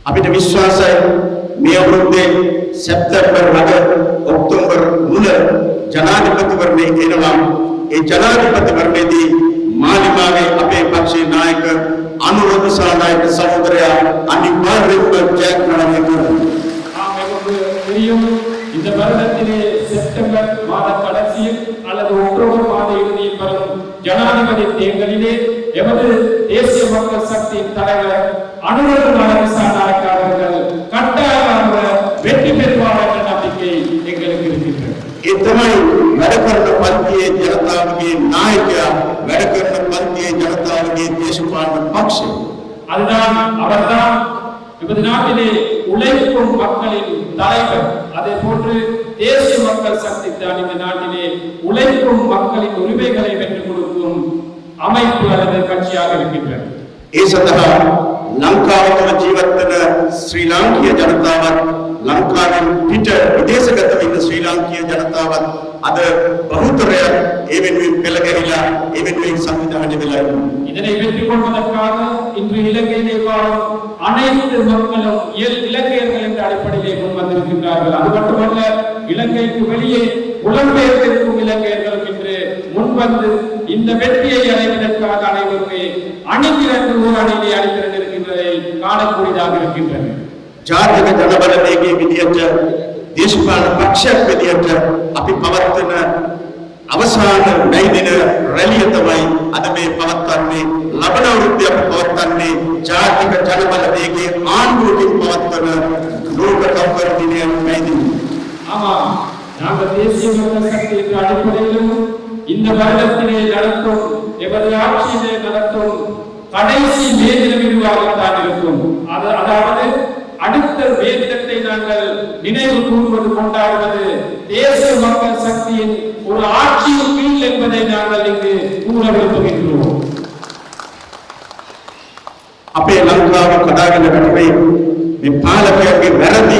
අපිට විශ්වාසයි මේ අවුරුද්දේ සැප්තැම්බර් 9 ඔක්තෝබර් 3 ජනාධිපතිවරණය එනවා. ඒ ජනාධිපතිවරණයේදී මාලිමාවේ අපේ පක්ෂයේ නායක අනුරාධ සානායක සහෝදරයා අනිවාර්යයෙන්ම ජයග්‍රහණය කරනවා. இந்த வருடத்திலே செப்டம்பர் மாத கடைசியில் அல்லது அக்டோபர் மாத இறுதியில் வரும் ஜனாதிபதி தேர்தலிலே எமது தேசிய மக்கள் சக்தியின் தலைவர் அனுரාධ සානායක அவர்கள் கட்டாயமாக வெற்றி பெறுவார் என்ற நம்பிக்கை எங்களுக்கு இருக்கிறது. ඒ තමයි වැඩ කරන පන්තියේ ජනතාවගේ නායකයා, වැඩ කරන පන්තියේ ජනතාවගේ දේශපාලන පක්ෂය. அதுதான் அவர்தான் நமது நாட்டிலே உழைக்கும் மக்களின் தலைவர். அதே போன்று தேசிய மக்கள் சக்தி தான் இந்த நாட்டிலே உழைக்கும் மக்களின் உரிமைகளை பெற்றுக் கொடுக்கும் அமைப்பு அல்லது கட்சியாக இருக்கின்றது. ඒ සඳහා ලංකාව තුළ ජීවත් වන ශ්‍රී ලාංකීය ජනතාවත්, ලංකාවෙන් පිට විදේශගතව ඉන්න ශ්‍රී ලාංකීය ජනතාවත් අද බහුතරයක් ඒ වෙනුවෙන් පෙළ ගැහිලා ඒ වෙනුවෙන් සංවිධානය වෙලා ඉන්නවා. இதனை வெற்றி கொள்வதற்காக இன்று இலங்கையிலே வாழும் அனைத்து மக்களும் இலங்கையர்கள் என்ற அடிப்படையிலே முன் வந்திருக்கின்றார்கள். அது மட்டுமல்ல, இலங்கைக்கு வெளியே புலம்பெயர்ந்திருக்கும் இலங்கையர்களும் இன்று முன்வந்து இந்த வெற்றியை அடைவதற்காக அனைவருமே அணிதிரண்டு ஊரணியிலே அணிதிரண்டிருக்கின்றதை காணக்கூடியதாக இருக்கின்றது. ජාතික ජනබල වේගයේ විදියට දේශපාලන පක්ෂයක් විදියට අපි පවත්වන අවසාන මැයි දින රැළිය තමයි අද මේ පවත්වන්නේ. ලබන අවුරුද්දේ අපි පවත්වන්නේ ජාතික ජනබල වේගයේ ආණ්ඩුවකින් පවත්වන ලෝක කම්පන දිනය මැයි දින. ஆமாம், நாங்கள் தேசிய மக்கள் சக்தி என்ற அடிப்படையிலும் இந்த வருடத்திலே நடத்தும் எமது ஆட்சியிலே நடத்தும் கடைசி மே தினம் இதுவாகத்தான் இருக்கும். அதாவது அடுத்த மே தினத்தை நாங்கள் நினைவு கூறுவது, கொண்டாடுவது தேசிய மக்கள் சக்தியின் ஒரு ஆட்சியின் கீழ் என்பதை நாங்கள் இங்கு கூற விரும்புகின்றோம். අපේ ලංකාව කඩාගෙන වැටුනේ මේ පාලකයන්ගේ වැරදි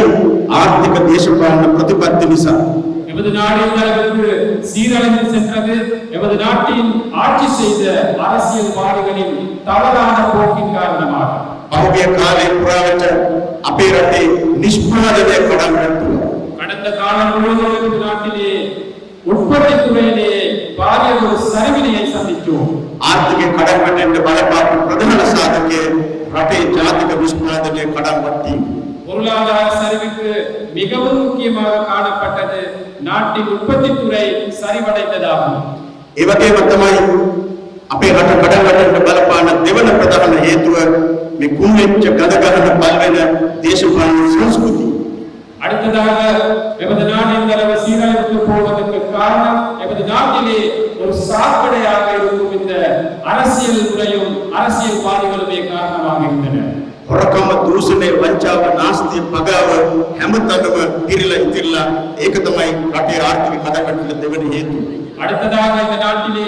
ආර්ථික දේශපාලන ප්‍රතිපත්ති නිසා. எமது நாடு இந்த அளவுக்கு சீரழிந்து சென்றது எமது நாட்டின் ஆட்சி செய்த அரசியல்வாதிகளின் தவறான போக்கின் காரணமாக. පහුගිය කාලේ පුරාවට අපේ රටේ නිෂ්පාදනය කඩාගෙන වැටුණා. கடந்த காலம் முழுவதும் எமது நாட்டிலே உற்பத்தி துறையிலே பாரிய ஒரு சரிவினையை சந்தித்தோம். ආර්ථිකය කඩාගෙන වැටෙන්න බලපාපු ප්‍රධාන සාධකය රටේ ජාතික නිෂ්පාදනය කඩාගෙන වැටීම. பொருளாதார சரிவுக்கு மிகவும் முக்கியமாக காணப்பட்டது நாட்டின் உற்பத்தி துறை சரிவடைந்ததாகும். ඒ වගේම තමයි අපේ රට කඩාගෙන වැටෙන්න බලපාන දෙවන ප්‍රධාන හේතුව මේ කුණෙච්ච ගඳ ගන්න පල්වෙන දේශපාලන සංස්කෘතිය. அடுத்ததாக எமது நாடு இந்த அளவு சீரழிந்து போவதற்கு காரணம் எமது நாட்டிலே ஒரு சாக்கடையாக இருக்கும் இந்த அரசியல் துறையும் அரசியல்வாதிகளுமே காரணமாக இருந்தனர். හොරකම, දූෂණය, වංචාව, නාස්තිය, පගාව හැමතැනම පිරීලා ඉතිරලා ඒක තමයි රටේ ආර්ථික කඩාවැටෙන්න දෙවෙනි හේතුව. அடுத்ததாக இந்த நாட்டிலே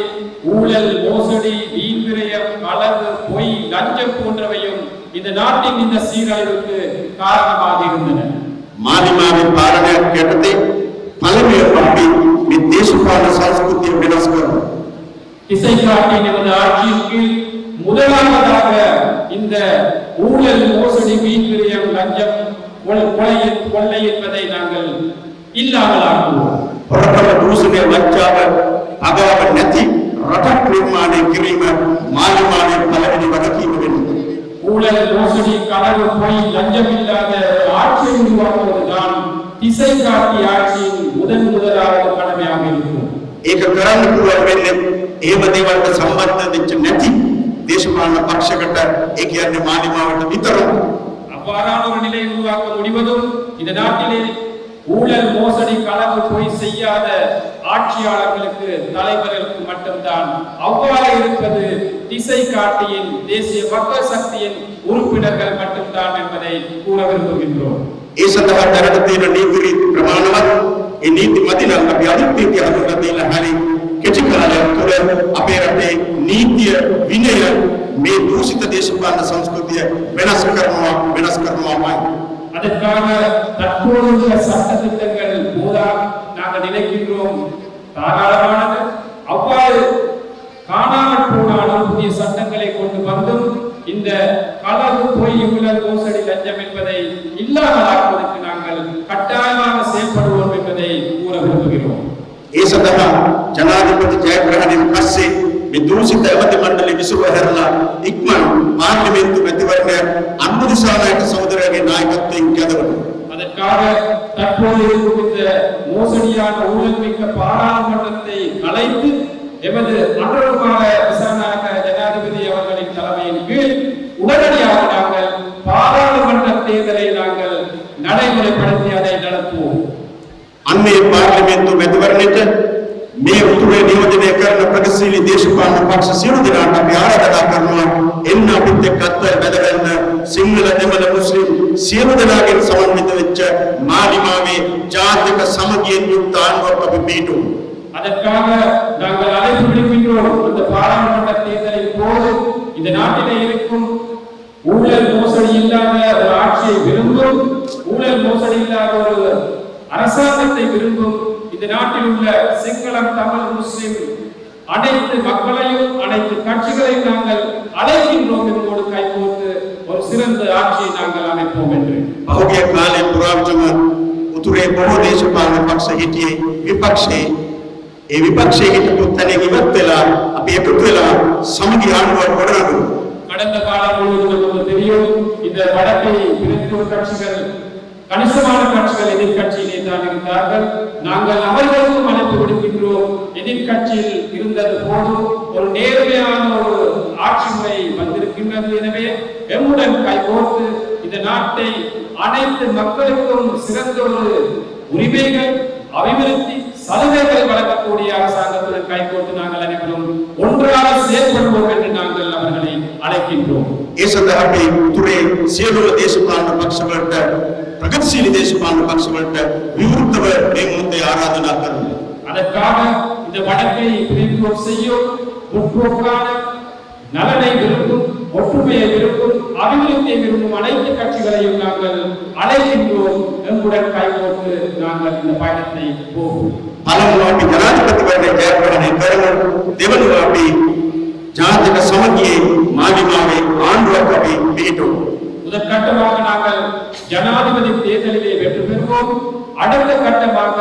ஊழல், மோசடி, வீண் விரயம், களவு, பொய், லஞ்சம் போன்றவையும் இந்த நாட்டின் இந்த சீரழிவுக்கு காரணமாக இருந்தன. මාලිමාවේ පාලනයක් යටතේ පළමුවෙන්ම අපි මේ දේශපාලන සංස්කෘතිය වෙනස් කරනවා. திசை காட்டின் எமது ஆட்சியின் கீழ் முதலாவதாக இந்த ஊழல், மோசடி, வீண் விரயம், லஞ்சம், கொள்ளை என்பதை நாங்கள் இல்லாமலாக்குவோம். හොරකම, දූෂණය, වංචාව, පගාව නැති රටක් නිර්මාණය කිරීම මාලිමාවේ පළවෙනි වගකීම වෙනවා. ஊழல், மோசடி, களவு, பொய், லஞ்சம் இல்லாத ஆட்சியை உருவாக்குவதுதான் திசை காட்டி ஆட்சியின் முதலாவது கடமையாக இருக்கும். ඒක කරන්න පුළුවන් වෙන්නේ එහෙම දේවල්ට සම්බන්ධ වෙච්ච නැති දේශපාලන පක්ෂයකට, ඒ කියන්නේ මාලිමාවට විතරයි. அவ்வாறான ஒரு நிலையை உருவாக்க முடிவதும் இந்த நாட்டிலே ஊழல், மோசடி, களவு, பொய் செய்யாத ஆட்சியாளர்களுக்கு, தலைவர்களுக்கு மட்டும்தான். அவ்வாறு இருப்பது திசை காட்டியின் தேசிய மக்கள் சக்தியின் உறுப்பினர்கள் மட்டும்தான் என்பதை கூற விரும்புகின்றோம். ඒ සඳහා දැනට තියෙන නීති ප්‍රමාණවත්, ඒ නීති මතිනම් අපි අලුත් නීති හදලා දීලා හරි කෙටි කාලයක් තුළ අපේ රටේ නීතිය, විනය මේ දූෂිත දේශපාලන සංස්කෘතිය වෙනස් කරනවාමයි. அதற்காக தற்போதுள்ள சட்ட திட்டங்கள் போதா நாங்கள் நினைக்கின்றோம் தாராளமானது. அவ்வாறு காணாமல் போனாலும் புதிய சட்டங்களை கொண்டு வந்தும் இந்த களவு, பொய், ஊழல், மோசடி, லஞ்சம் என்பதை இல்லாமலாக்குவதற்கு நாங்கள் கட்டாயமாக செயல்படுவோம் என்பதை கூற விரும்புகிறோம். ඒ සඳහා ජනාධිපති ජයග්‍රහණයෙන් පස්සේ මේ දූෂිත ඇමති මණ්ඩලය විසුරුව හැරලා ඉක්මන් පාර්ලිමේන්තු මැතිවරණය අනුදිසානායක සහෝදරයාගේ නායකත්වයෙන් කැඳවනවා. அதற்காக தற்போது இருக்கும் இந்த மோசடியான ஊழல்மிக்க பாராளுமன்றத்தை கலைத்து எமது அன்றமாக விசாரணாக ஜனாதிபதி அவர்களின் தலைமையின் கீழ் உடனடியாக நாங்கள் பாராளுமன்ற தேர்தலை நாங்கள் நடைமுறைப்படுத்தி அதை நடத்துவோம். අන්නේ පාර්ලිමේන්තු මැතිවරණයට මේ උතුරේ නියෝජනය කරන ප්‍රගතිශීලී දේශපාලන පක්ෂ සියලු දෙනාට අපි ආරාධනා කරනවා එන්න අපිත් එක්ක අත්වල බැඳගන්න සිංහල දෙමළ මුස්ලිම් සියලු දෙනාගෙන් සමන්විත වෙච්ච මාලිමාවේ ජාතික සමගියෙන් යුක්ත ආණ්ඩුවක් අපි පිහිටුවමු. அதற்காக நாங்கள் அழைப்பு விடுக்கின்றோம். இந்த பாராளுமன்ற தேர்தலின் போது இந்த நாட்டிலே இருக்கும் ஊழல் மோசடி இல்லாத ஒரு ஆட்சியை விரும்பும், ஊழல் மோசடி இல்லாத ஒரு அரசாங்கத்தை விரும்பும் இந்த நாட்டில் உள்ள சிங்களம் தமிழ் முஸ்லிம் அனைத்து மக்களையும் அனைத்து கட்சிகளையும் நாங்கள் அழைக்கின்றோம் என்போடு கைகோர்த்து ஒரு சிறந்த ஆட்சியை நாங்கள் அமைப்போம் என்று. පහුගිය කාලේ පුරාවටම උතුරේ බොහෝ දේශපාලන පක්ෂ හිටියේ විපක්ෂයේ. ඒ විපක්ෂයේ හිටපු තැනින් ඉවත් වෙලා අපි එකතු වෙලා සමගි ආණ්ඩුවක් ගොඩනගමු. கடந்த காலம் முழுவதும் நமக்கு தெரியும் இந்த வடக்கை பிரித்து கட்சிகள் கணிசமான கட்சிகள் எதிர்கட்சியிலே தான் இருந்தார்கள். நாங்கள் அவர்களுக்கும் அழைப்பு விடுக்கின்றோம். எதிர்கட்சியில் இருந்தது போதும் ஒரு நேர்மையான ஒரு ஆட்சி முறை வந்திருக்கின்றது. எனவே எம்முடன் கைகோர்த்து இந்த நாட்டை அனைத்து மக்களுக்கும் சிறந்த ஒரு உரிமைகள் அபிவிருத்தி சலுகைகளை வழங்கக்கூடிய அரசாங்கத்துடன் கைகோர்த்து நாங்கள் அனைவரும் ஒன்றாக செயல்படுவோம் என்று நாங்கள் அவர்களை அழைக்கின்றோம். ඒ සඳහා අපි උතුරේ සියලුම දේශපාලන පක්ෂවලට ප්‍රගතිශීලී දේශපාලන පක්ෂවලට විවෘතව මේ මුහුදේ ආරාධනා කරනවා. அதற்காக இந்த வடக்கை பிரிவு செய்யும் முற்போக்கான நலனை விரும்பும் ஒற்றுமையை விரும்பும் அபிவிருத்தியை விரும்பும் அனைத்து கட்சிகளையும் நாங்கள் அழைக்கின்றோம். எங்களுடன் கைகோர்த்து நாங்கள் இந்த பயணத்தை போவோம். පළමුව අපි ජනාධිපතිවරණය ජයග්‍රහණය කරමු. දෙවනුව අපි ජාතික සමගියේ මාලිමාවේ ආණ්ඩුවක් අපි පිහිටුවමු. முதற்கட்டமாக நாங்கள் ஜனாதிபதி தேர்தலிலே வெற்றி பெறுவோம். அடுத்த கட்டமாக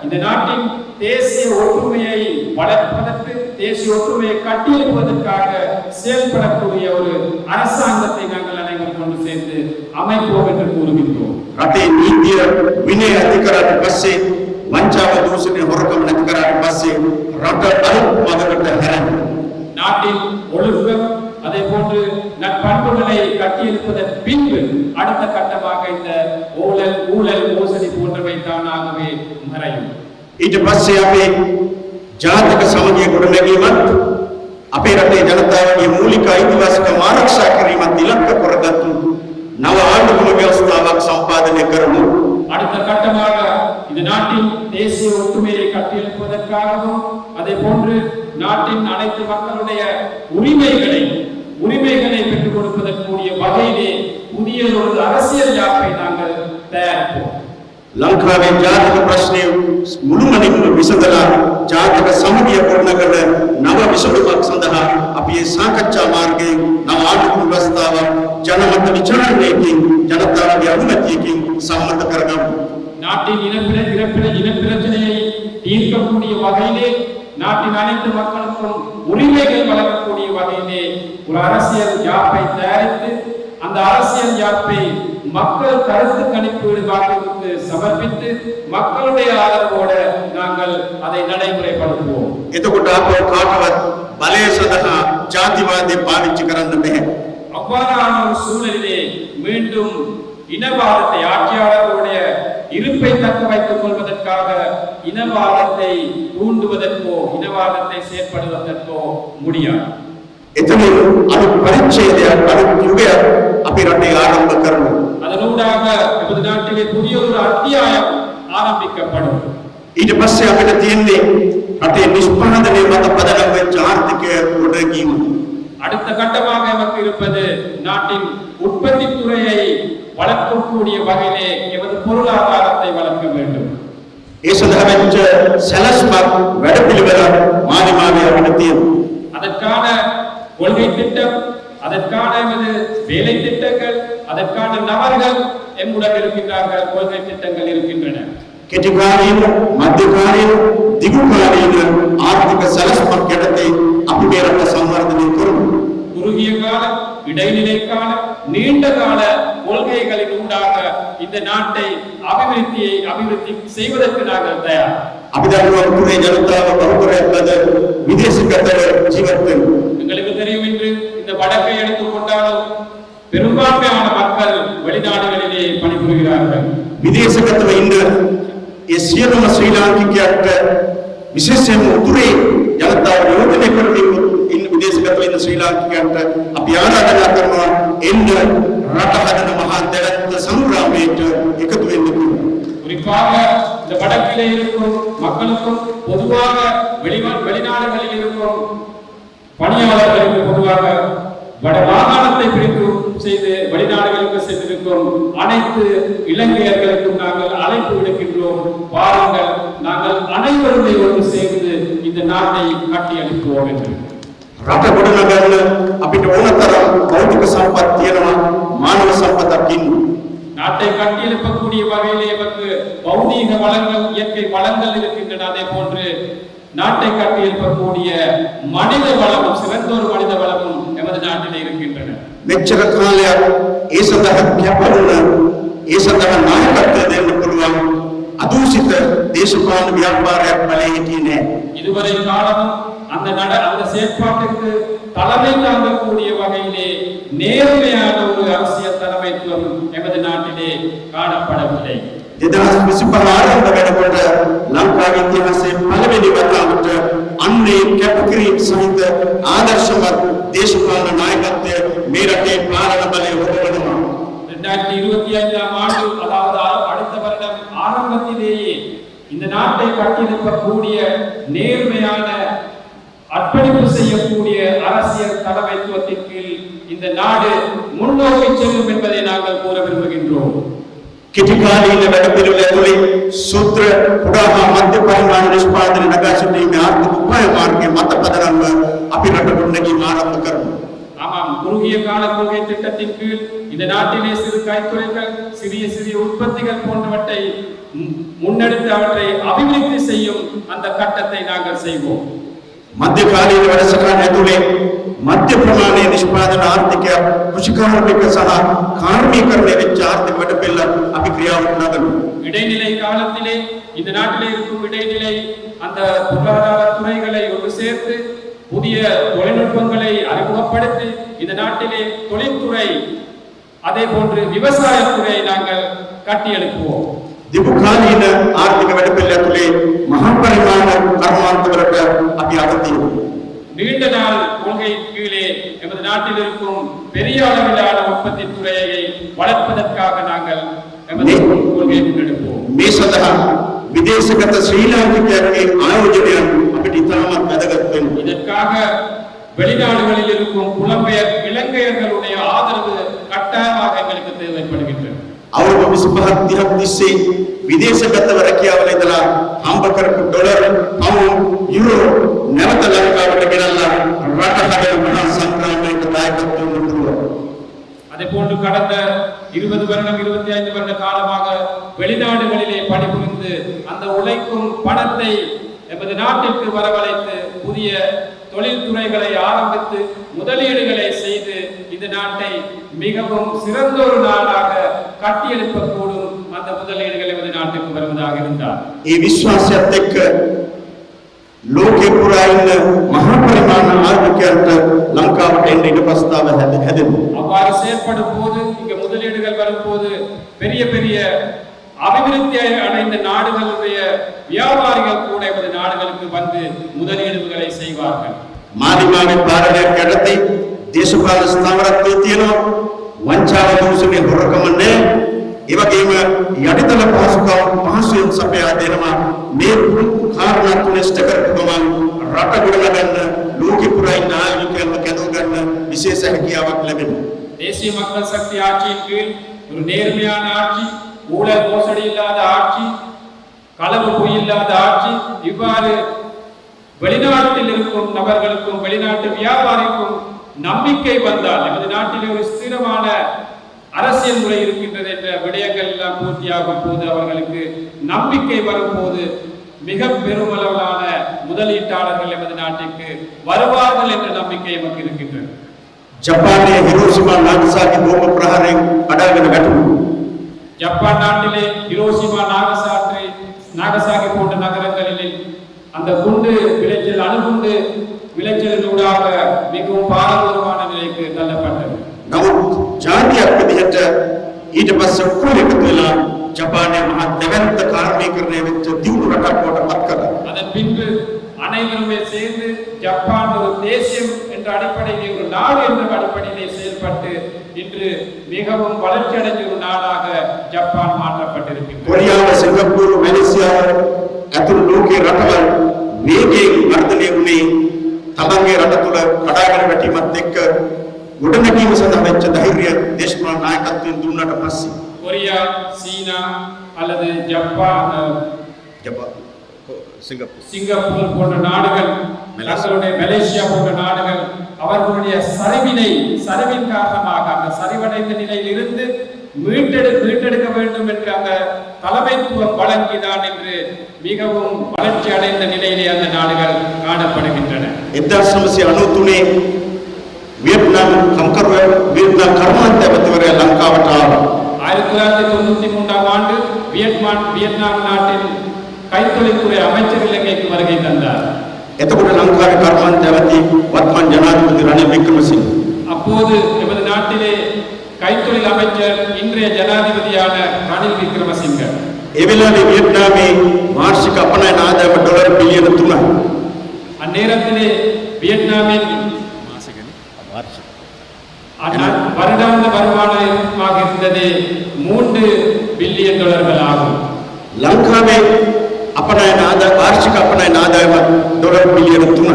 இந்த நாட்டின் தேசிய ஒற்றுமையை வளர்ப்பதற்கு, தேசிய ஒற்றுமையை கட்டியெழுப்புவதற்காக செயல்படக்கூடிய ஒரு அரசாங்கத்தை நாங்கள் அனைவரும் கொண்டு சேர்ந்து அமைப்போம் என்று கூறுகின்றோம். රටේ නීතිය විනය ඇති කරාට පස්සේ වංචාව දූෂණය හොරකම නැති කරාට පස්සේ රට අලුත් මඟකට හැරෙනවා. நாட்டின் ஒழுக்கம் அதே போன்று நற்பண்புகளை கட்டியெழுப்பதன் பின்பு அடுத்த கட்டமாக இந்த ஊழல் மோசடி போன்றவை தானாகவே மறையும். ඊට පස්සේ අපේ ජාතික සමගිය ගොඩනැගීමත් අපේ රටේ ජනතාවගේ මූලික අයිතිවාසිකම් ආරක්ෂා කිරීමත් ඉලක්ක කරගත්තු නව ආණ්ඩුක්‍රම ව්‍යවස්ථාවක් සම්පාදනය කරමු. அடுத்த கட்டமாக இந்த நாட்டின் தேசிய ஒற்றுமையை கட்டியெழுப்பதற்காகவும் அதே போன்று நாட்டின் அனைத்து மக்களுடைய உரிமைகளை பெற்றுக் கொடுப்பதற்குரிய வகையிலே புதிய ஒரு அரசியல் யாப்பை நாங்கள் தயாரிப்போம். ලංකාවේ ජාතික ප්‍රශ්නය මුළුමනින්ම විසඳලා ජාතික සමගිය ගොඩනගන නව විසඳුමක් සඳහා අපි මේ සාකච්ඡා මාර්ගයෙන් නව ආණ්ඩුක්‍රම ව්‍යවස්ථාවක් ජනමත විචාරණයකින් ජනතාවගේ අනුමැතියකින් සම්මත කරගමු. நாட்டின் இனப்பிரச்சனையை தீர்க்கக்கூடிய வகையிலே நாட்டின் அனைத்து மக்களுக்கும் உரிமைகள் வழங்கக்கூடிய வகையிலே ஒரு அரசியல் யாப்பை தயாரித்து அந்த அரசியல் யாப்பை மக்கள் கருத்து கணிப்பீடு வாக்குக்கு சமர்ப்பித்து மக்களுடைய ஆதரவோடு நாங்கள் அதை நடைமுறைப்படுத்துவோம். එතකොට අපෝ කාටවත් බලය සඳහා ජාතිවාදය පාවිච්චි කරන්න බෑ. அவ்வாறான ஒரு சூழலிலே மீண்டும் இனவாதத்தை ஆட்சியாளர்களுடைய இருப்பை தக்க வைத்துக் கொள்வதற்காக இனவாதத்தை தூண்டுவதற்கோ இனவாதத்தை செயற்படுவதற்கோ முடியாது. එතනින් අලුත් පරිච්ඡේදයක් අලුත් යුගයක් අපි රටේ ආරම්භ කරනවා. அதனூடாக நமது நாட்டிலே புதிய ஒரு அத்தியாயம் ஆரம்பிக்கப்படும். ඊට පස්සේ අපිට තියෙන්නේ රටේ නිෂ්පාදනයේ මත පදනම් වෙච්ච ආර්ථිකය ගොඩනැගීම. அடுத்த கட்டமாக நமக்கு இருப்பது நாட்டின் உற்பத்தி துறையை வளர்க்கக்கூடிய வகையிலே எமது பொருளாதாரத்தை வளர்க்க வேண்டும். ඒ සඳහා වෙච්ච සැලැස්මක් වැඩපිළිවෙල මාලිමාවේ අපිට තියෙනවා. அதற்கான கொள்கை திட்டம் அதற்கான எமது வேலை திட்டங்கள், அதற்கான நபர்கள் எம்முடன் இருக்கின்றார்கள், கொள்கை திட்டங்கள் இருக்கின்றன. කෙටිකාලීන මධ්‍යකාලීන දිගුකාලීන ආර්ථික සැලැස්මක් යටතේ අපි මේ රට සංවර්ධනය කරමු. குறுகிய கால, இடைநிலை கால, நீண்ட கால கொள்கைகளின் ஊடாக இந்த நாட்டை அபிவிருத்தி செய்வதற்கு நாங்கள் தயார். අපි දන්නවා පුරේ ජනතාව බහුතරයක් අද විදේශගතව ජීවත් වෙනවා. எங்களுக்கு தெரியும் என்று இந்த வடக்கை எடுத்துக்கொண்டாலும் பெரும்பான்மையான மக்கள் வெளிநாடுகளிலே பணிபுரிகிறார்கள். විදේශගතව ඉන්න ඒ සියලුම ශ්‍රී ලාංකිකයන්ට විශේෂයෙන්ම උතුරේ ජනතාව නියෝජනය කරමින් ඉන්න විදේශගතව ඉන්න ශ්‍රී ලාංකිකයන්ට අපි ආරාධනා කරනවා එන්න රට හදන මහා දැවැන්ත සංග්‍රාමයට එකතු වෙන්න පුළුවන්. குறிப்பாக இந்த வடக்கிலே இருக்கும் மக்களுக்கும் பொதுவாக வெளிநாடுகளில் இருக்கும் பணியாளர்களுக்கு பொதுவாக வட மாகாணத்தை பிரித்து செய்து வெளிநாடுகளுக்கு சென்றிருக்கும் அனைத்து இலங்கையர்களுக்கும் நாங்கள் அழைப்பு விடுக்கின்றோம். பாருங்கள், நாங்கள் அனைவருமே ஒன்று சேர்ந்து இந்த நாட்டை கட்டி அளிப்போம் என்று. රට ගොඩනගන්න අපිට ඕනතරම් භෞතික සම්පත් තියෙනවා, මානව සම්පතක් ඉන්නවා. நாட்டை கட்டியெழுப்பக்கூடிய வகையிலே நமக்கு பௌதீக வளங்கள், இயற்கை வளங்கள் இருக்கின்றன. அதே போன்று நாட்டை கட்டியெழுப்பக்கூடிய மனித வளமும், சிறந்த ஒரு மனித வளமும் எமது நாட்டிலே இருக்கின்றன. මෙච්චර කාලයක් ඒ සඳහා කැපවුණ, ඒ සඳහා නායකත්වය දෙන්න පුළුවන් අදූෂිත දේශපාලන ව්‍යාපාරයක් බලේ හිටියේ නැහැ. இதுவரை காலமும் அந்த செயற்பாட்டுக்கு தலைமை தாங்கக்கூடிய வகையிலே நேர்மையான ஒரு அரசியல் தலைமைத்துவம் எமது நாட்டிலே காணப்படவில்லை. 2025 ආරම්භ වෙනකොට ලංකාවේ ඉතිහාසයේ පළවෙනි වතාවට අන්නේ කැපකිරීම සහිත ආදර්ශමත් දේශපාලන නායකත්වය මේ රටේ පාලන බලය හොරවනවා. 2025 ஆண்டு, அதாவது அடுத்த வருடம் ஆரம்பத்திலேயே இந்த நாட்டை கட்டியெழுப்பக்கூடிய நேர்மையான அர்ப்பணிப்பு செய்யக்கூடிய அரசியல் தலைமைத்துவத்தின் கீழ் இந்த நாடு முன்னோக்கி செல்லும் என்பதை நாங்கள் கூற விரும்புகின்றோம். කෙටිකාලීන වැඩපිළිවෙල ඇතුළේ සූත්‍ර කුඩා හා මධ්‍ය පරිමාණ නිෂ්පාදන නගා සිටීමේ ආර්ථික උපාය මාර්ගයේ මත පදනම්ව අපි රට ගොඩනැගීම ආරම්භ කරමු. ஆமாம், குறுகிய கால கொள்கை திட்டத்தின் கீழ் இந்த நாட்டிலே சிறு கைத்துறைகள், சிறிய உற்பத்திகள் போன்றவற்றை முன்னெடுத்து அவற்றை அபிவிருத்தி செய்யும் அந்த கட்டத்தை நாங்கள் செய்வோம். මධ්‍යකාලීන වැඩසටහන ඇතුළේ මධ්‍ය ප්‍රමාණයේ නිෂ්පාදන ආර්ථිකය, කෘෂිකාර්මික සහ කාර්මීකරණය වෙච්ච ආර්ථික වැඩපිළිවෙල අපි ක්‍රියාවට නගනවා. இடைநிலை காலத்திலே இந்த நாட்டிலே இருக்கும் இடைநிலை அந்த பொருளாதார துறைகளை ஒன்று சேர்த்து புதிய தொழில்நுட்பங்களை அறிமுகப்படுத்தி இந்த நாட்டிலே தொழில்துறை, அதே போன்று விவசாயத்துறை நாங்கள் கட்டியெழுப்புவோம். දිගුකාලීන ආර්ථික වැඩපිළිවෙල ඇතුළේ මහා පරිමාණ කර්මාන්තවලට අපි අගතියමු. நீண்ட நாள் கொள்கை கீழே எமது நாட்டில் இருக்கும் பெரிய அளவிலான உற்பத்தி துறையை வளர்ப்பதற்காக நாங்கள் எமது கொள்கையை முன்னெடுப்போம். මේ සඳහා විදේශගත ශ්‍රී ලාංකිකයන්ගේ ආයෝජනයන් අපිට ඉතාමත් වැදගත් වෙනවා. இதற்காக வெளிநாடுகளில் இருக்கும் புலம்பெயர் இலங்கையர்களுடைய ஆதரவு கட்டாயமாக எங்களுக்கு தேவைப்படுகின்றது. අවුරුදු 25ක් 30ක් තිස්සේ විදේශගතව රැකියාවල ඉඳලා හම්බ කරපු ඩොලර්, පවුන්, යුරෝ නැවත ලංකාවට ගෙනල්ලා රට හදන මහා සංග්‍රාමයකට දායකත්වයෙන් උතුරුවා. அதே போன்று கடந்த 20 வருடம் 25 வருட காலமாக வெளிநாடுகளிலே பணிபுரிந்து அந்த உழைக்கும் பணத்தை எமது நாட்டிற்கு வரவழைத்து புதிய தொழில்துறைகளை ஆரம்பித்து முதலீடுகளை செய்து இந்த நாட்டை மிகவும் சிறந்த ஒரு நாடாக கட்டியெழுப்பக்கூடும் அந்த முதலீடுகள் எமது நாட்டுக்கு வருவதாக இருந்தார். ඒ විශ්වාසයත් එක්ක ලෝකේ පුරා ඉන්න මහා පරිමාණ ආර්ථිකයන්ට ලංකාවට එන්න ඉඩ ප්‍රස්තාව හැදෙනවා. அவ்வாறு செயற்படும் போது, இங்க முதலீடுகள் வரும்போது பெரிய பெரிய அபிவிருத்தி அடைந்த நாடுகளுடைய வியாபாரிகள் கூட எமது நாடுகளுக்கு வந்து முதலீடுகளை செய்வார்கள். මාලිමාවේ පාලනයක් යටතේ දේශපාලන ස්ථාවරත්වය තියෙනවා. වංචාව, දූෂණය, හොරකම නැහැ. ඒ වගේම යටිතල පහසුකම් පහසුවෙන් සපයා දෙනවා. මේ කාරණා තුන ඉෂ්ට කරපු ගමන් රට ගොඩනගන්න, ලෝකෙ පුරා ඉන්න ආයුධයන්ව කැඳව ගන්න විශේෂ හැකියාවක් ලැබෙනවා. தேசிய மக்கள் சக்தி ஆட்சியின் கீழ் ஒரு நேர்மையான ஆட்சி, ஊழல் மோசடி இல்லாத ஆட்சி, களவு பொய் இல்லாத ஆட்சி, இவ்வாறு வெளிநாட்டில் இருக்கும் நபர்களுக்கும் வெளிநாட்டு வியாபாரிக்கும் நம்பிக்கை வந்தால் நமது நாட்டிலே ஒரு ஸ்திரமான அரசியல் முறை இருக்கின்றது என்ற விடயங்கள் எல்லாம் பூர்த்தியாகும் போது அவர்களுக்கு நம்பிக்கை வரும்போது மிக பெருமளவிலான முதலீட்டாளர்கள் எமது நாட்டிற்கு வருவார்கள் என்ற நம்பிக்கை நமக்கு இருக்கின்றது. ஜப்பானிய ஹிரோஷிமா நாகசாகி பூமி பிரகாரம் அடாගෙන වැටුණු ஜப்பான் நாட்டிலே ஹிரோஷிமா நாகசாகி போன்ற நகரங்களில் அந்த குண்டு விளைச்சல் அணுகுண்டு விளைச்சலினூடாக மிகவும் பாரதூரமான நிலைக்கு தள்ளப்பட்டது. නමුත් ජාතියක් විදිහට ඊට පස්සේ ඔක්කොම එකතු වෙලා ජපානයේ මහා දෙවන්ත කාර්මීකරණය වෙච්ච දියුණු රටක් බවට පත් කළා. அதன் பின்பு அனைவருமே சேர்ந்து ஜப்பான் ஒரு தேசியம் என்ற அடிப்படையிலே ஒரு நாடு என்ற அடிப்படையிலே செயல்பட்டு இன்று மிகவும் வளர்ச்சி அடைந்த ஒரு நாடாக ஜப்பான் மாற்றப்பட்டிருக்கிறது. கொரியாව සිංගප්පූරු මැලේසියාව ඇතුළු ලෝකයේ රටවල් වේගයෙන් වර්ධනය වුණේ තමන්ගේ රට තුළ කඩාගෙන වැටීමත් එක්ක ගොඩනැගීම සඳහා වෙච්ච ධෛර්ය දේශපාලන නායකත්වයෙන් දුන්නට පස්සේ கொரியா, சீனா அல்லது ஜப்பான், சிங்கப்பூர் போன்ற நாடுகள், மலேசியா போன்ற நாடுகள் அவர்களுடைய சரிவின் காரணமாக அந்த சரிவடைந்த நிலையில் இருந்து மீட்டெடுக்க வேண்டும் என்ற அந்த தலைமைத்துவம் வழங்கிதான் என்று மிகவும் வளர்ச்சி அடைந்த நிலையிலே அந்த நாடுகள் காணப்படுகின்றன. 1993 வியட்நாம் கர்மாந்தவரை லங்காවට ආවා. 1993 ஆண்டு வியட்நாம் நாட்டின் கைத்தொழில்துறை அமைச்சர் இலங்கைக்கு வருகை தந்தார். එතකොට ලංකාවේ කර්මාන්තවති වත්මන් ජනාධිපති රනිල් වික්‍රමසිංහ அப்போது எமது நாட்டிலே கைத்தொழில் அமைச்சர் இன்றைய ஜனாதிபதியான ரணில் விக்ரமசிங்க. ඒ වෙලාවේ වියට්නාමේ වාර්ෂික අපනයන ආදායම ඩොලර් බිලියන 3යි. அந்நேரத்திலே வியட்நாமின் வருடாந்த வருமானமாக இருந்தது 3 பில்லியன் டாலர்கள் ஆகும். லங்காවේ வார்ஷிக අපනයන ආදායම ඩොලර් බිලියන 3යි.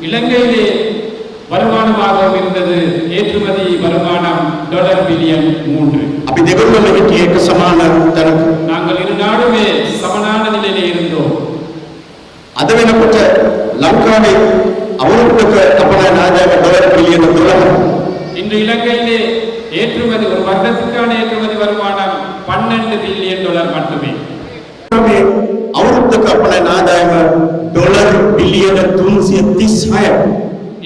இலங்கையிலே வருமானமாக இருந்தது ஏற்றுமதி வருமானம் டாலர் பில்லியன் 3. අපි දෙගොල්ලම හිටියේ එක සමාන තැනක. நாங்கள் இரு நாடுமே சமனான நிலையிலே இருந்தோம். අද වෙනකොට ලංකාවේ අවුරුද්දක අපනයන ආදායම ඩොලර් බිලියන 12යි. இன்று இலங்கையிலே ஏற்றுமதி ஒரு வருடத்துக்கான ஏற்றுமதி வருமானம் 12 பில்லியன் டாலர் மட்டுமே. අවුරුද්දක අපනයන ආදායම ඩොලර් බිලියන 336යි.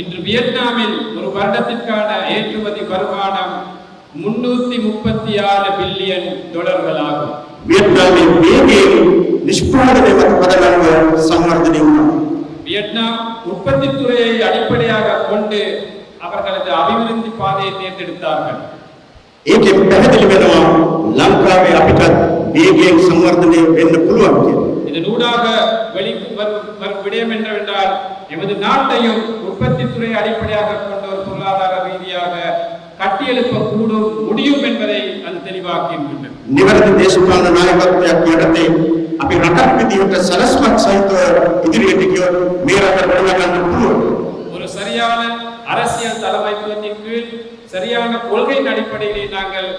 இன்று வியட்நாமில் ஒரு வருடத்திற்கான ஏற்றுமதி வருமானம் 336 பில்லியன் டாலர்கள் ஆகும். வியட்நாமில் வேகයෙන් නිෂ්පාදනය මත පදනම්ව සංවර්ධනය වුණා. வியட்நாம் உற்பத்தி துறையை அடிப்படையாக கொண்டு அவர்களது அபிவிருத்தி பாதையை தேர்ந்தெடுத்தார்கள். ඒකෙන් පැහැදිලි වෙනවා ලංකාවේ අපිට வேகයෙන් සංවර්ධනය වෙන්න පුළුවන් කියලා. இதனூடாக வரும் விடயம் என்னவென்றால் எமது நாட்டையும் உற்பத்தி துறை அடிப்படையாக கொண்ட ஒரு பொருளாதார ரீதியாக கட்டியெழுப்ப முடியும் என்பதை அது தெளிவாக்குகின்றது. නිවැරදි දේශපාලන නායකත්වයක් යටතේ අපි රටක් විදිහට සලස්මත් සහිතව ඉදිරියට ගියොත් මේ රට ගොඩනගන්න පුළුවන්. ஒரு சரியான அரசியல் தலைமைத்துவத்தின் கீழ் சரியான கொள்கையின் அடிப்படையிலே நாங்கள்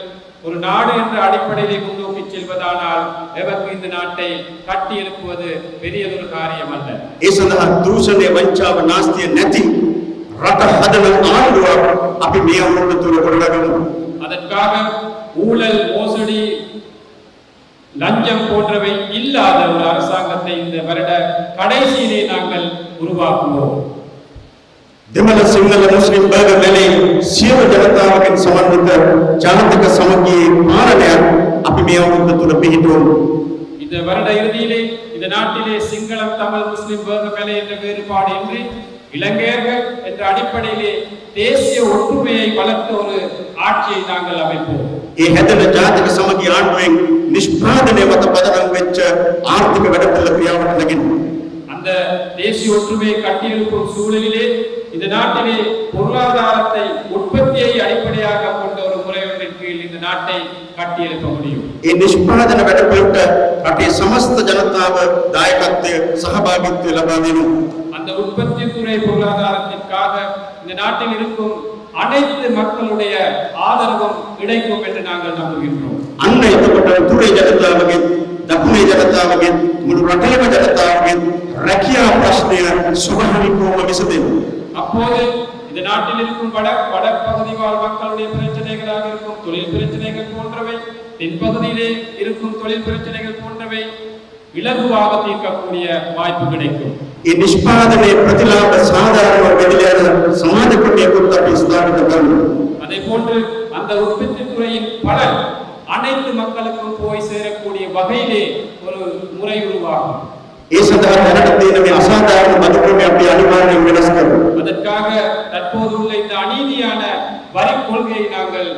ஒரு நாடு என்ற அடிப்படையிலே முன்னோக்கி செல்வதானால் எவருக்கு இந்த நாட்டை கட்டி எழுப்புவது பெரியதொரு காரியம் அல்ல. ඒ සඳහා දූෂණය වංචාව නාස්තිය නැති රට හදන ආණ්ඩුවක් අපි මේ අවුරුද්ද තුල ගොඩනගමු. அதற்காக ஊழல், மோசடி, லஞ்சம் போன்றவை இல்லாத ஒரு அரசாங்கத்தை இந்த வருட கடைசியிலே நாங்கள் உருவாக்குவோம். දෙමළ සිංහල මුස්ලිම් බර්ගර් රැළේ සියලු ජනතාවගෙන් සමන්විත ජාතික සමගියේ පාලනයක් අපි මේ අවුරුද්ද තුල පිහිටුවමු. இந்த வருட இறுதியிலே இந்த நாட்டிலே சிங்களம், தமிழ், முஸ்லிம் வேறுபாடு என்ற வேறுபாடு இன்றி இலங்கையர்கள் என்ற அடிப்படையிலே தேசிய ஒற்றுமையை வளர்த்த ஒரு ஆட்சியை நாங்கள் அமைப்போம். ඒ හැදෙන ජාතික සමගිය ආණ්ඩුවෙන් නිෂ්පාදනය මත පදනම් වෙච්ච ආර්ථික වැඩපිළිවෙල ක්‍රියාවට නැගෙනවා. அந்த தேசிய ஒற்றுமையை கட்டியெழுப்பும் சூழலிலே இந்த நாட்டிலே பொருளாதாரத்தை உற்பத்தியை அடிப்படையாக கொண்ட ஒரு முறையொன்றின் கீழ் இந்த நாட்டை கட்டியெழுப்ப முடியும். ඒ නිෂ්පාදන වැඩපිළිවෙලට රටේ සමස්ත ජනතාව දායකත්වය සහභාගීත්වය ලබා දෙනවා. அந்த உற்பத்தி துறை பொருளாதாரத்திற்காக இந்த நாட்டில் இருக்கும் அனைத்து மக்களுடைய ஆதரவும் கிடைக்கும் என்று நாங்கள் நம்புகின்றோம். අන්න එතකොට උතුරේ ජනතාවගේ දකුණේ ජනතාවගේ මුළු රටේම ජනතාවගේ රැකියා ප්‍රශ්නය ස්වභාවිකවම විසඳෙනවා. அப்போது இந்த நாட்டில் இருக்கும் வடபகுதி வாழ் மக்களுடைய பிரச்சனைகளாக இருக்கும் தொழில் பிரச்சனைகள் போன்றவை, தென்பகுதியிலே இருக்கும் தொழில் பிரச்சனைகள் போன்றவை இலகுவாக தீர்க்கக்கூடிய வாய்ப்பு கிடைக்கும். ಈ ನಿಷ್ಪಾದನೆ ಪ್ರತಿಲಾಭ ಸಾಧಾರಣ ಬೆಳೆಯಾದ ಸಮಾಜ ಕಟ್ಟೆಯ ಕುರಿತಾಗಿ ಸ್ಥಾಪಿತಗೊಂಡು அதே போன்று அந்த உற்பத்தி துறையின் பலன் அனைத்து மக்களுக்கும் போய் சேரக்கூடிய வகையிலே ஒரு முறை உருவாகும். ಈ ಸಂದರ್ಭ ಜನತೆಯ ಅಸಾಧಾರಣ ಬದುಕನ್ನು அப்படி அனிவார்ய வினஸ்கர் அதற்காக தற்போது உள்ள இந்த அநீதியான வரி கொள்கையை நாங்கள்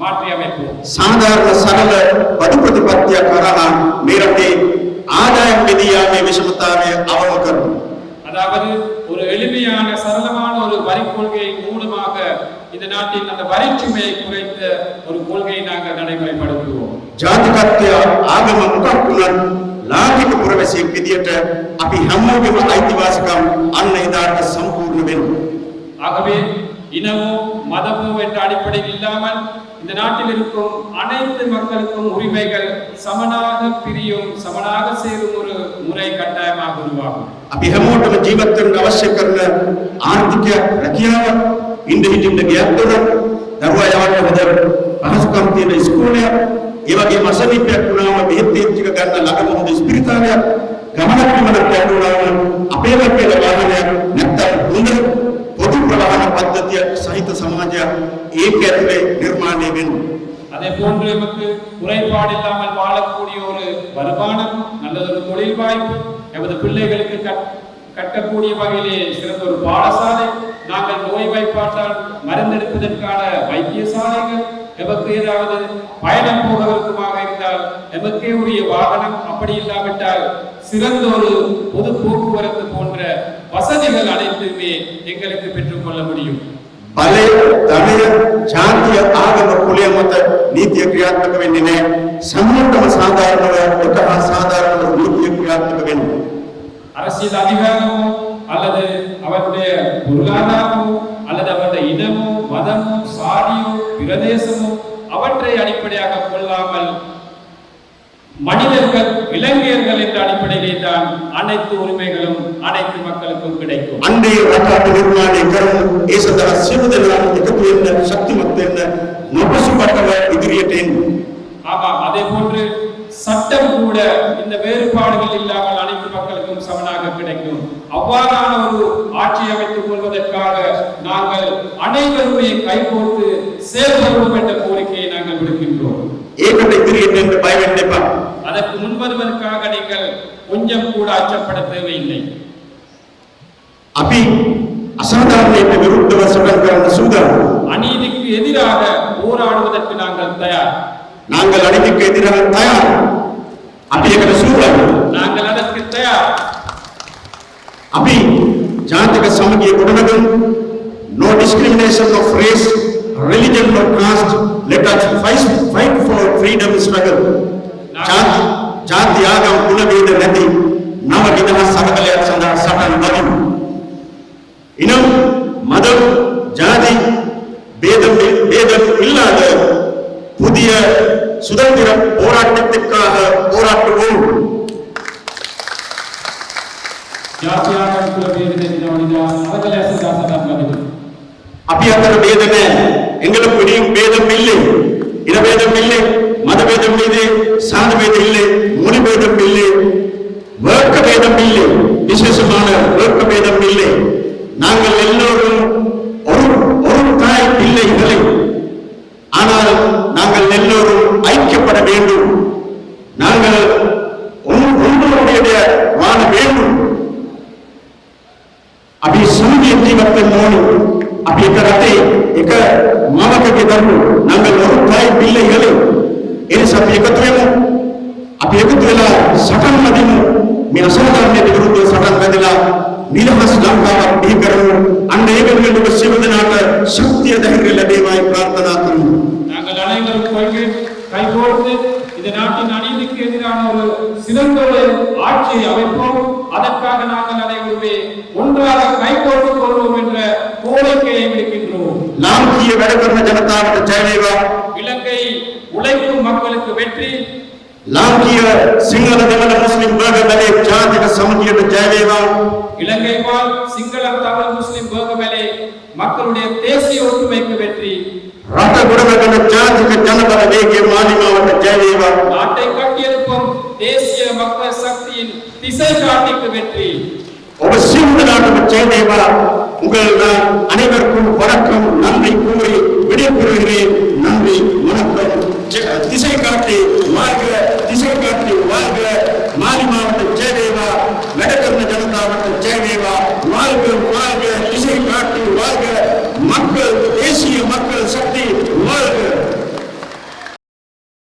மாற்றி அமைப்போம். சாதாரண சரள பதுப்ரதிபத்திய கரஹ மேரட்டே ஆதாயம் விதியாமே விஷமத்தாவே அவமகரம். அதாவது ஒரு எளிமையான சரளமான ஒரு வரி கொள்கையின் மூலமாக இந்த நாட்டின் அந்த வரிச்சுமையை குறைத்த ஒரு கொள்கையை நாங்கள் நடைமுறைப்படுத்துவோம். ජාතිකත්වය ආගම මොකක් වුණත් ලාංකික පුරවැසියෙක් විදියට අපි හැමෝගෙම අයිතිවාසිකම් අන්න එදාට සම්පූර්ණ වෙනවා. ஆகவே இனமோ மதமோ என்ற அடிப்படையில் இல்லாமல் இந்த நாட்டில் இருக்கும் அனைத்து மக்களுக்கும் உரிமைகள் சமனாக பிரியும், சமனாக சேரும் ஒரு முறை கட்டாயமாக உருவாகும். අපි හැමෝටම ජීවත් වෙන්න අවශ්‍ය කරන ආර්ථික රැකියාව ඉන්න හිටින්න ගියක් තුන දරුවා යවන්න හොඳ පහසුකම් තියෙන ඉස්කෝලයක්, ඒ වගේම අසනීපයක් වුණාම බෙහෙත් ටික ගන්න ළඟම හොඳ ස්පිරිතාලයක්, ගමනක් විමනක් යනුනාම අපේ වගේ වාහනයක් නැත්තම් හොඳ பொது பிரவாக பద్ధතිය සහිත සමාජයක් ඒක ඇතුලේ නිර්මාණය වෙනවා. அதே போன்று நமக்கு குறைபாடு இல்லாமல் வாழக்கூடிய ஒரு வருமானம், நல்லதொரு தொழில் வாய்ப்பு, நமது பிள்ளைகளுக்கு கட்டக்கூடிய வகையிலே சிறந்த ஒரு பாடசாலை, நாங்கள் நோய்வாய்ப்பட்டால் மருந்தெடுப்பதற்கான வைத்தியசாலைகள், எமக்கு ஏதாவது பயணம் போவதற்குமாக இருந்தால் எமக்கே உரிய வாகனம், அப்படி இல்லாவிட்டால் சிறந்த ஒரு பொது போக்குவரத்து போன்ற வசதிகள் அனைத்துமே எங்களுக்கு பெற்றுக்கொள்ள முடியும். බලය, ධනය, ජාතිය, ආගම, කුලය මත නීතිය ක්‍රියාත්මක වෙන්නේ නැහැ. සම්මුතම සාධාරණව එක අසාධාරණව නීතිය ක්‍රියාත්මක වෙනවා. அரசியல் அதிகாரமோ அல்லது அவருடைய பொருளாதாரமோ அல்லது அவருடைய இனமோ மதமோ சாதியோ பிரதேசமோ அவற்றை அடிப்படையாக கொள்ளாமல் மனிதர்கள், இளைஞர்கள் என்ற அடிப்படையிலே தான் அனைத்து உரிமைகளும் அனைத்து மக்களுக்கும் கிடைக்கும். அண்டை රටාට නිර්මාණය කරන ඒ සඳහා සියලු දෙනාම එකතු වෙන්න, ශක්තිමත් වෙන්න, නොපසුබටව ඉදිරියට එන්න. ஆமாம், அதே போன்று சட்டம் கூட இந்த வேறுபாடுகள் இல்லாமல் அனைத்து மக்களுக்கும் சமனாக கிடைக்கும். அவ்வாறான ஒரு ஆட்சி அமைத்துக் கொள்வதற்காக நாங்கள் அனைவருமே கைகோர்த்து செயல்படுவோம் என்ற கோரிக்கையை நாங்கள் விடுக்கின்றோம். ඒකට ඉදිරියට එන්න බය වෙන්න එපා. அதற்கு முன்வருவதற்காக நீங்கள் கொஞ்சம் கூட அச்சப்பட தேவையில்லை. අපි අසාධාරණයට විරුද්ධව සටන් කරන්න සූදානම්. அநீதிக்கு எதிராக போராடுவதற்கு நாங்கள் தயார். நாங்கள் அநீதிக்கு எதிராக தயார். අපි ඒකට සූදානම්. நாங்கள் அதற்கு தயார். අපි ජාතික සමගිය ගොඩනගමු. No discrimination of race, religion or caste. Let us fight for freedom struggle. ජාති ආගම් කුල ભેද නැති නව නිදහස් සමගලයක් සඳහා සටන් කරමු. இனம், மதம், ஜாதி பேதம் இல்லாத புதிய சுதந்திர போராட்டத்திற்காக போராட்டுவோம். ජාත්‍යාගම් කුල ભેද දෙනවා අවදල ඇසදා සටන් කරමු. අපි අතර ભેද නැහැ. எங்களுக்கு இனியும் பேதம் இல்லை, இனபேதம் இல்லை, மதபேதம் இல்லை, சாதி பேதம் இல்லை, மொழி பேதம் இல்லை, வர்க்க பேதம் இல்லை, விசேஷமான வர்க்க பேதம் இல்லை. நாங்கள் எல்லோரும் ஒரு தாய் பிள்ளைகளை, ஆனால் நாங்கள் எல்லோரும் ஐக்கியப்பட வேண்டும். நாங்கள் ஒன்றுடைய வாழ வேண்டும். අපි සමගිය ජීවත් වෙන්න ඕනේ. අපි එක රටේ එක මාවකගේ දරුවෝ, நாங்கள் ஒரு தாய் பிள்ளைகளை. එනිසා අපි එකතු වෙමු. අපි එකතු වෙලා සටන් මදිමු. මේ අසාධාරණයට විරුද්ධව සටන් වැදලා නිදහස් ලංකාවක් බිහි කරමු. අන්න ඒ වෙනුවෙන් ඔබ සියලු දෙනාට ශක්තිය ධෛර්යය ලැබේවායි ප්‍රාර්ථනා කරමු. நாங்கள் அனைவரும் கைகோர்த்து இந்த நாட்டின் அநீதிக்கு எதிரான ஒரு சிறந்த ஆட்சியை அமைப்போம். அதற்காக நாங்கள் அனைவருமே ஒன்றாக கைகோர்த்துக் கொள்வோம் என்ற கோரிக்கையை விடுக்கின்றோம். ලාංකීය වැඩ කරන ජනතාවට ජය වේවා. இலங்கை உழைக்கும் மக்களுக்கு வெற்றி. ලාංකීය සිංහල දෙමළ මුස්ලිම් වර්ග බැලේ ජාතික සමගියට ජය වේවා. இலங்கை வாழ் சிங்கள தமிழ் முஸ்லிம் வேகமலே மக்களுடைய தேசிய ஒற்றுமைக்கு வெற்றி. රට ගොඩනගන ජාතික ජනබල වේගයේ මාලිගාවට ජය වේවා. நாட்டை கட்டியெழுப்பும் தேசிய மக்கள் சக்தியின் திசை காட்டிக்கு வெற்றி. ඔබ සියලු දෙනාටම ජය වේවා. உங்கள் நான் அனைவருக்கும் வணக்கம் நன்றி கூறி விடைபெறுகிறேன். நன்றி வணக்கம். திசை காட்டி மார்க்க